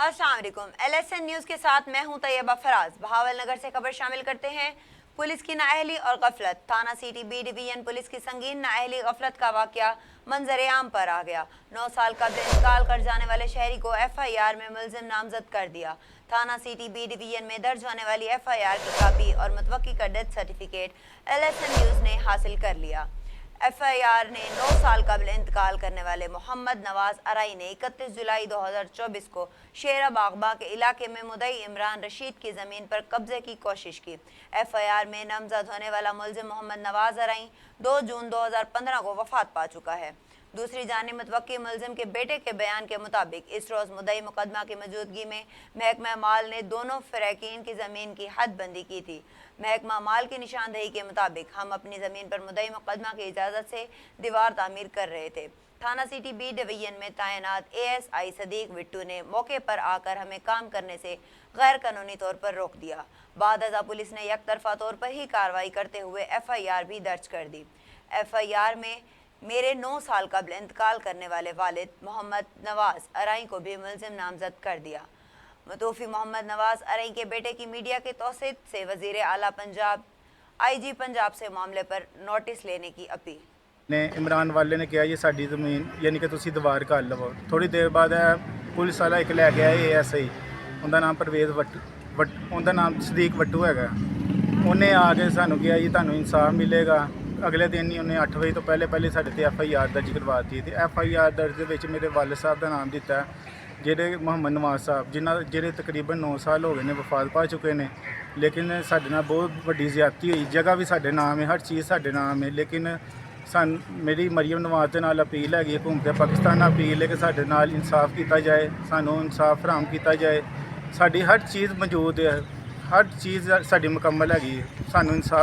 अस्सलाम वालेकुम। LSN news के साथ मैं हूं तैयबा फराज। बहावल नगर से खबर शामिल करते हैं। पुलिस की नाअहली और गफलत। थाना सिटी बी डिवीजन पुलिस की संगीन नाअहली गफलत का वाकया मंजर आम पर आ गया। 9 साल कबल इंतकाल कर जाने वाले शहरी को FIR में मुलजिम नामजद कर दिया। थाना सिटी बी डिवीजन में दर्ज होने वाली FIR की कापी और मुतवक्की का डेथ सर्टिफिकेट LSN न्यूज़ ने हासिल कर लिया। FIR ने 9 साल कबल इंतकाल करने वाले मोहम्मद नवाज अराई ने 31 जुलाई 2024 को शेरा बागबा के इलाके में मुदई इमरान रशीद की ज़मीन पर कब्जे की कोशिश की। FIR में नामजद होने वाला मुलजिम मोहम्मद नवाज अराई 2 जून 2015 को वफात पा चुका है। दूसरी जानिब मुतवक्की मुलजिम के बेटे के बयान के मुताबिक इस रोज़ मुदई मुकदमा की मौजूदगी में महकमा माल ने दोनों फ़रैकीन की ज़मीन की हदबंदी की थी। महकमा माल की निशानदेही के मुताबिक हम अपनी ज़मीन पर मुदई मुकदमा की इजाज़त से दीवार तामीर कर रहे थे। थाना सिटी बी डिवीजन में तैनात ASI सदीक विट्टू ने मौके पर आकर हमें काम करने से गैर कानूनी तौर पर रोक दिया। बाद अज़ा पुलिस ने यकतरफा तौर पर ही कार्रवाई करते हुए FIR भी दर्ज कर दी। FIR में मेरे 9 साल कबल इंतकाल करने वाले वालिद मोहम्मद नवाज अराई को भी मुलजिम नामजद कर दिया। मुतवफ़ी मोहम्मद नवाज अराई के बेटे की मीडिया के तौसीत से वज़ीर आला पंजाब IG पंजाब से मामले पर नोटिस लेने की अपील ने इमरान वाले ने कहा ये साडी ज़मीन यानी कि तुसी दीवार कर लवो। थोड़ी देर बाद पुलिस वाला एक लै गया ASI, उनका नाम परवेज़ उनका नाम सदीक वट्टू है। उन्हें आके सानू कहा जी तुहानू इंसाफ मिलेगा। अगले दिन ही उन्हें 8 बजे तो पहले साढ़े ते FIR दर्ज करवाती थी। FIR दर्ज के मेरे वालिद साहब का नाम दिता जेडे मोहम्मद नवाज साहब जिन्हें तकरीबन 9 साल हो गए ने वफात पा चुके हैं। लेकिन साढ़े नाल बहुत वड्डी ज़्यादती हुई। जगह भी साढ़े नाम है, हर चीज़ साढ़े नाम है। लेकिन मेरी मरियम नवाज के नाल अपील हैगी हुकूमत पाकिस्तान अपील है कि साढ़े नाल इंसाफ किया जाए, सानू इंसाफ फराहम किया जाए। साड़ी हर चीज़ मौजूद है, हर चीज़ साड़ी मुकम्मल हैगी, सानू इंसाफ